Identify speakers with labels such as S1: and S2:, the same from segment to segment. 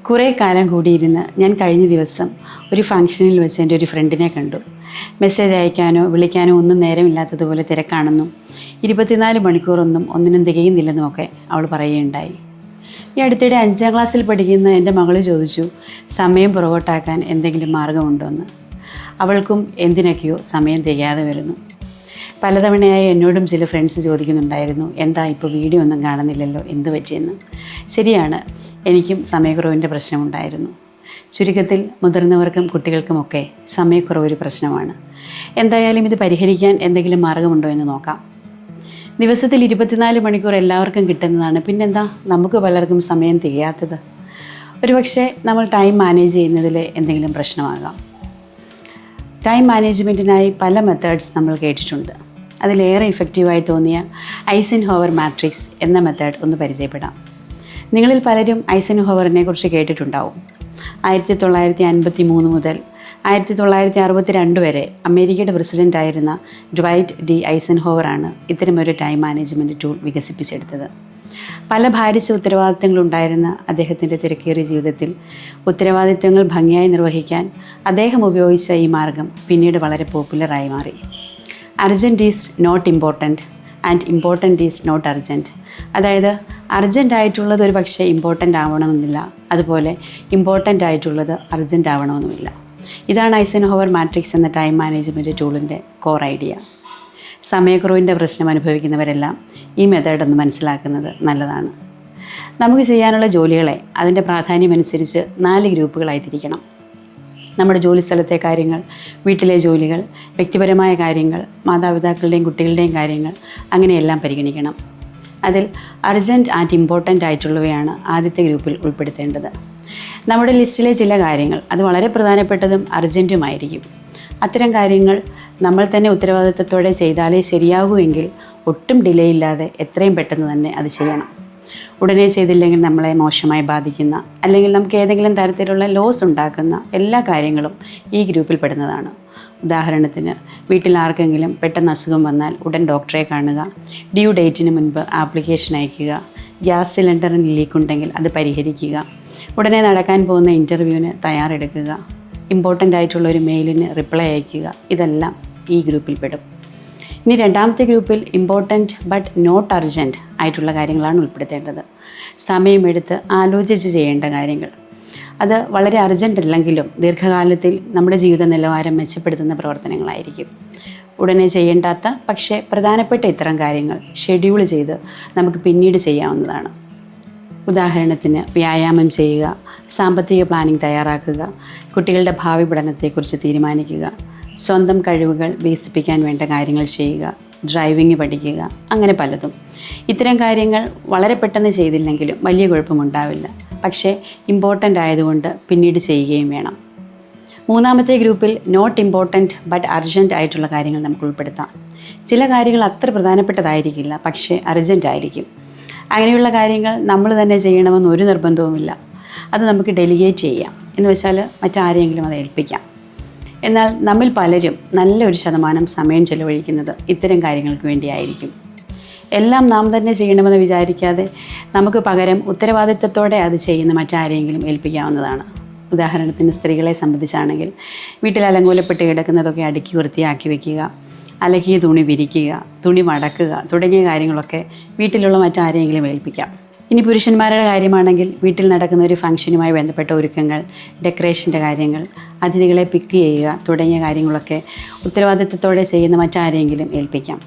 S1: കുറേ കാലം കൂടിയിരുന്ന് ഞാൻ കഴിഞ്ഞ ദിവസം ഒരു ഫംഗ്ഷനിൽ വെച്ച് എൻ്റെ ഒരു ഫ്രണ്ടിനെ കണ്ടു. മെസ്സേജ് അയക്കാനോ വിളിക്കാനോ ഒന്നും നേരമില്ലാത്തതുപോലെ തിരക്കാണെന്നും 24 മണിക്കൂറൊന്നും ഒന്നിനും തികയുന്നില്ലെന്നുമൊക്കെ അവൾ പറയുകയുണ്ടായി. ഈ അടുത്തിടെ 5ാം ക്ലാസ്സിൽ പഠിക്കുന്ന എൻ്റെ മകൾ ചോദിച്ചു, സമയം പുറകോട്ടാക്കാൻ എന്തെങ്കിലും മാർഗമുണ്ടോ എന്ന്. അവൾക്കും എന്തിനൊക്കെയോ സമയം തികയാതെ വരുന്നു. പലതവണയായി എന്നോടും ചില ഫ്രണ്ട്സ് ചോദിക്കുന്നുണ്ടായിരുന്നു, എന്താ ഇപ്പോൾ വീഡിയോ ഒന്നും കാണുന്നില്ലല്ലോ, എന്ത് പറ്റിയെന്ന്. ശരിയാണ്, എനിക്കും സമയക്കുറവിൻ്റെ പ്രശ്നമുണ്ടായിരുന്നു. ചുരുക്കത്തിൽ മുതിർന്നവർക്കും കുട്ടികൾക്കുമൊക്കെ സമയക്കുറവ് ഒരു പ്രശ്നമാണ്. എന്തായാലും ഇത് പരിഹരിക്കാൻ എന്തെങ്കിലും മാർഗമുണ്ടോ എന്ന് നോക്കാം. ദിവസത്തിൽ 24 മണിക്കൂർ എല്ലാവർക്കും കിട്ടുന്നതാണ്, പിന്നെന്താ നമുക്ക് പലർക്കും സമയം തികയാത്തത്? ഒരുപക്ഷെ നമ്മൾ ടൈം മാനേജ് ചെയ്യുന്നതിൽ എന്തെങ്കിലും പ്രശ്നമാകാം. ടൈം മാനേജ്മെൻറ്റിനായി പല മെത്തേഡ്സ് നമ്മൾ കേട്ടിട്ടുണ്ട്. അതിലേറെ ഇഫക്റ്റീവായി തോന്നിയ ഐസൻഹോവർ മാട്രിക്സ് എന്ന മെത്തേഡ് ഒന്ന് പരിചയപ്പെടാം. നിങ്ങളിൽ പലരും ഐസൻഹോവറിനെ കുറിച്ച് കേട്ടിട്ടുണ്ടാവും. 1953 മുതൽ 1962 വരെ അമേരിക്കയുടെ പ്രസിഡൻ്റായിരുന്ന ഡ്വൈറ്റ് ഡി ഐസൻഹോവറാണ് ഇത്തരമൊരു ടൈം മാനേജ്മെൻറ്റ് ടൂൾ വികസിപ്പിച്ചെടുത്തത്. പല ഭാരിച്ച ഉത്തരവാദിത്തങ്ങളുണ്ടായിരുന്ന അദ്ദേഹത്തിൻ്റെ തിരക്കേറിയ ജീവിതത്തിൽ ഉത്തരവാദിത്തങ്ങൾ ഭംഗിയായി നിർവഹിക്കാൻ അദ്ദേഹം ഉപയോഗിച്ച ഈ മാർഗം പിന്നീട് വളരെ പോപ്പുലറായി മാറി. Urgent is not important and important is not urgent. അതായത് അർജൻ്റ് ആയിട്ടുള്ളത് ഒരു പക്ഷേ ഇമ്പോർട്ടൻ്റ് ആവണമെന്നില്ല, അതുപോലെ ഇമ്പോർട്ടൻ്റ് ആയിട്ടുള്ളത് അർജൻ്റ് ആവണമെന്നുമില്ല. ഇതാണ് ഐസൻഹോവർ മാട്രിക്സ് എന്ന ടൈം മാനേജ്മെൻറ്റ് ടൂളിൻ്റെ കോർ ഐഡിയ. സമയക്കുറവിൻ്റെ പ്രശ്നം അനുഭവിക്കുന്നവരെല്ലാം ഈ മെത്തേഡ് ഒന്ന് മനസ്സിലാക്കുന്നത് നല്ലതാണ്. നമുക്ക് ചെയ്യാനുള്ള ജോലികളെ അതിൻ്റെ പ്രാധാന്യമനുസരിച്ച് 4 ഗ്രൂപ്പുകളായി തിരിക്കണം. നമ്മുടെ ജോലിസ്ഥലത്തെ കാര്യങ്ങൾ, വീട്ടിലെ ജോലികൾ, വ്യക്തിപരമായ കാര്യങ്ങൾ, മാതാപിതാക്കളുടെയും കുട്ടികളുടെയും കാര്യങ്ങൾ, അങ്ങനെയെല്ലാം പരിഗണിക്കണം. അതിൽ അർജൻറ്റ് ആൻഡ് ഇമ്പോർട്ടൻ്റ് ആയിട്ടുള്ളവയാണ് ആദ്യത്തെ ഗ്രൂപ്പിൽ ഉൾപ്പെടുത്തേണ്ടത്. നമ്മുടെ ലിസ്റ്റിലെ ചില കാര്യങ്ങൾ അത് വളരെ പ്രധാനപ്പെട്ടതും അർജൻറ്റുമായിരിക്കും. അത്തരം കാര്യങ്ങൾ നമ്മൾ തന്നെ ഉത്തരവാദിത്തത്തോടെ ചെയ്താലേ ശരിയാകുമെങ്കിൽ ഒട്ടും ഡിലേ ഇല്ലാതെ എത്രയും പെട്ടെന്ന് തന്നെ അത് ചെയ്യണം. ഉടനെ ചെയ്തില്ലെങ്കിൽ നമ്മളെ മോശമായി ബാധിക്കുന്ന അല്ലെങ്കിൽ നമുക്ക് ഏതെങ്കിലും തരത്തിലുള്ള ലോസ് ഉണ്ടാക്കുന്ന എല്ലാ കാര്യങ്ങളും ഈ ഗ്രൂപ്പിൽ പെടുന്നതാണ്. ഉദാഹരണത്തിന്, വീട്ടിൽ ആർക്കെങ്കിലും പെട്ടെന്ന് അസുഖം വന്നാൽ ഉടൻ ഡോക്ടറെ കാണുക, ഡ്യൂ ഡേറ്റിന് മുൻപ് ആപ്ലിക്കേഷൻ അയക്കുക, ഗ്യാസ് സിലിണ്ടറിന് ലീക്കുണ്ടെങ്കിൽ അത് പരിഹരിക്കുക, ഉടനെ നടക്കാൻ പോകുന്ന ഇൻ്റർവ്യൂവിന് തയ്യാറെടുക്കുക, ഇമ്പോർട്ടൻ്റ് ആയിട്ടുള്ള ഒരു മെയിലിന് റിപ്ലൈ അയക്കുക, ഇതെല്ലാം ഈ ഗ്രൂപ്പിൽ പെടും. ഇനി രണ്ടാമത്തെ ഗ്രൂപ്പിൽ ഇമ്പോർട്ടൻറ്റ് ബട്ട് നോട്ട് അർജൻറ്റ് ആയിട്ടുള്ള കാര്യങ്ങളാണ് ഉൾപ്പെടുത്തേണ്ടത്. സമയമെടുത്ത് ആലോചിച്ച് ചെയ്യേണ്ട കാര്യങ്ങൾ. അത് വളരെ അർജൻ്റ് അല്ലെങ്കിലും ദീർഘകാലത്തിൽ നമ്മുടെ ജീവിത നിലവാരം മെച്ചപ്പെടുത്തുന്ന പ്രവർത്തനങ്ങളായിരിക്കും. ഉടനെ ചെയ്യേണ്ടാത്ത പക്ഷേ പ്രധാനപ്പെട്ട ഇത്തരം കാര്യങ്ങൾ ഷെഡ്യൂൾ ചെയ്ത് നമുക്ക് പിന്നീട് ചെയ്യാവുന്നതാണ്. ഉദാഹരണത്തിന്, വ്യായാമം ചെയ്യുക, സാമ്പത്തിക പ്ലാനിംഗ് തയ്യാറാക്കുക, കുട്ടികളുടെ ഭാവി പഠനത്തെക്കുറിച്ച് തീരുമാനിക്കുക, സ്വന്തം കഴിവുകൾ വികസിപ്പിക്കാൻ വേണ്ട കാര്യങ്ങൾ ചെയ്യുക, ഡ്രൈവിംഗ് പഠിക്കുക, അങ്ങനെ പലതും. ഇത്തരം കാര്യങ്ങൾ വളരെ പെട്ടെന്ന് ചെയ്തില്ലെങ്കിലും വലിയ കുഴപ്പമുണ്ടാവില്ല, പക്ഷേ ഇമ്പോർട്ടൻ്റ് ആയതുകൊണ്ട് പിന്നീട് ചെയ്യുകയും വേണം. മൂന്നാമത്തെ ഗ്രൂപ്പിൽ നോട്ട് ഇമ്പോർട്ടൻറ്റ് ബട്ട് അർജൻറ്റ് ആയിട്ടുള്ള കാര്യങ്ങൾ നമുക്ക് ഉൾപ്പെടുത്താം. ചില കാര്യങ്ങൾ അത്ര പ്രധാനപ്പെട്ടതായിരിക്കില്ല, പക്ഷേ അർജൻ്റ് ആയിരിക്കും. അങ്ങനെയുള്ള കാര്യങ്ങൾ നമ്മൾ തന്നെ ചെയ്യണമെന്ന് ഒരു നിർബന്ധവുമില്ല. അത് നമുക്ക് ഡെലിഗേറ്റ് ചെയ്യാം, എന്ന് വെച്ചാൽ മറ്റാരെങ്കിലും അത് ഏൽപ്പിക്കാം. എന്നാൽ നമ്മിൽ പലരും നല്ലൊരു ശതമാനം സമയം ചെലവഴിക്കുന്നത് ഇത്തരം കാര്യങ്ങൾക്ക് വേണ്ടിയായിരിക്കും. എല്ലാം നാം തന്നെ ചെയ്യണമെന്ന് വിചാരിക്കാതെ നമുക്ക് പകരം ഉത്തരവാദിത്തത്തോടെ അത് ചെയ്യുന്ന മറ്റാരെങ്കിലും ഏൽപ്പിക്കാവുന്നതാണ്. ഉദാഹരണത്തിന്, സ്ത്രീകളെ സംബന്ധിച്ചാണെങ്കിൽ വീട്ടിൽ അലങ്കോലപ്പെട്ട് കിടക്കുന്നതൊക്കെ അടുക്കി വൃത്തിയാക്കി വയ്ക്കുക, അലക്കിയ തുണി വിരിക്കുക, തുണി മടക്കുക തുടങ്ങിയ കാര്യങ്ങളൊക്കെ വീട്ടിലുള്ള മറ്റാരെങ്കിലും ഏൽപ്പിക്കാം. ഇനി പുരുഷന്മാരുടെ കാര്യമാണെങ്കിൽ വീട്ടിൽ നടക്കുന്ന ഒരു ഫംഗ്ഷനുമായി ബന്ധപ്പെട്ട ഒരുക്കങ്ങൾ, ഡെക്കറേഷൻ്റെ കാര്യങ്ങൾ, അതിഥികളെ പിക്ക് ചെയ്യുക തുടങ്ങിയ കാര്യങ്ങളൊക്കെ ഉത്തരവാദിത്തത്തോടെ ചെയ്യുന്ന മറ്റാരെങ്കിലും ഏൽപ്പിക്കാം.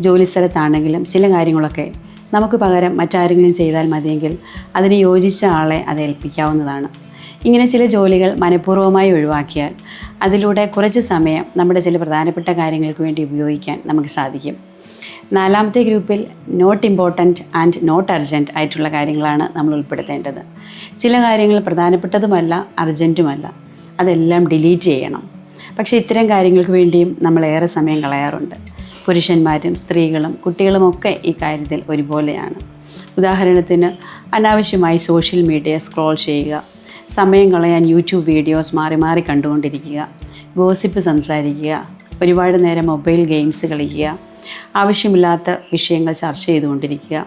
S1: ജോലിസ്ഥലത്താണെങ്കിലും ചില കാര്യങ്ങളൊക്കെ നമുക്ക് പകരം മറ്റാരെങ്കിലും ചെയ്താൽ മതിയെങ്കിൽ അതിന് യോജിച്ച ആളെ അത് ഏൽപ്പിക്കാവുന്നതാണ്. ഇങ്ങനെ ചില ജോലികൾ മനഃപൂർവ്വമായി ഒഴിവാക്കിയാൽ അതിലൂടെ കുറച്ച് സമയം നമ്മുടെ ചില പ്രധാനപ്പെട്ട കാര്യങ്ങൾക്ക് വേണ്ടി ഉപയോഗിക്കാൻ നമുക്ക് സാധിക്കും. നാലാമത്തെ ഗ്രൂപ്പിൽ not important and not urgent ആയിട്ടുള്ള കാര്യങ്ങളാണ് നമ്മൾ ഉൾപ്പെടുത്തേണ്ടത്. ചില കാര്യങ്ങൾ പ്രധാനപ്പെട്ടതുമല്ല, അർജൻറ്റുമല്ല, അതെല്ലാം ഡിലീറ്റ് ചെയ്യണം. പക്ഷേ ഇത്തരം കാര്യങ്ങൾക്ക് വേണ്ടിയും നമ്മൾ ഏറെ സമയം കളയാറുണ്ട്. പുരുഷന്മാരും സ്ത്രീകളും കുട്ടികളുമൊക്കെ ഈ കാര്യത്തിൽ ഒരുപോലെയാണ്. ഉദാഹരണത്തിന്, അനാവശ്യമായി സോഷ്യൽ മീഡിയ സ്ക്രോൾ ചെയ്യുക, സമയം കളയാൻ യൂട്യൂബ് വീഡിയോസ് മാറി മാറി കണ്ടുകൊണ്ടിരിക്കുക, ഗോസിപ്പ് സംസാരിക്കുക, ഒരുപാട് നേരം മൊബൈൽ ഗെയിംസ് കളിക്കുക, ആവശ്യമില്ലാത്ത വിഷയങ്ങൾ ചർച്ച ചെയ്തുകൊണ്ടിരിക്കുക,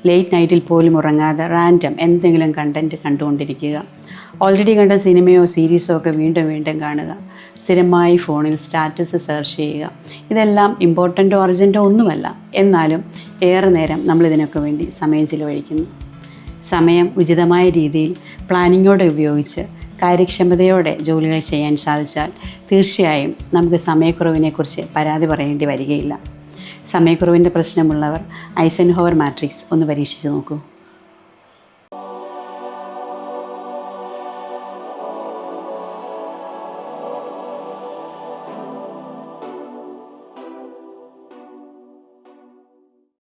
S1: ലേറ്റ് നൈറ്റിൽ പോലും ഉറങ്ങാതെ റാൻഡം എന്തെങ്കിലും കണ്ടൻറ്റ് കണ്ടുകൊണ്ടിരിക്കുക, ഓൾറെഡി കണ്ട സിനിമയോ സീരീസോ ഒക്കെ വീണ്ടും വീണ്ടും കാണുക, സ്ഥിരമായി ഫോണിൽ സ്റ്റാറ്റസ് സെർച്ച് ചെയ്യുക. ഇതെല്ലാം ഇമ്പോർട്ടൻറ്റോ അർജൻറ്റോ ഒന്നുമല്ല, എന്നാലും ഏറെ നേരം നമ്മളിതിനൊക്കെ വേണ്ടി സമയം ചിലവഴിക്കുന്നു. സമയം ഉചിതമായ രീതിയിൽ പ്ലാനിങ്ങോടെ ഉപയോഗിച്ച് കാര്യക്ഷമതയോടെ ജോലികൾ ചെയ്യാൻ സാധിച്ചാൽ തീർച്ചയായും നമുക്ക് സമയക്കുറവിനെക്കുറിച്ച് പരാതി പറയേണ്ടി വരികയില്ല. സമയക്കുറവിൻ്റെ പ്രശ്നമുള്ളവർ ഐസൻഹോവർ മാട്രിക്സ് ഒന്ന് പരീക്ഷിച്ച് നോക്കൂ.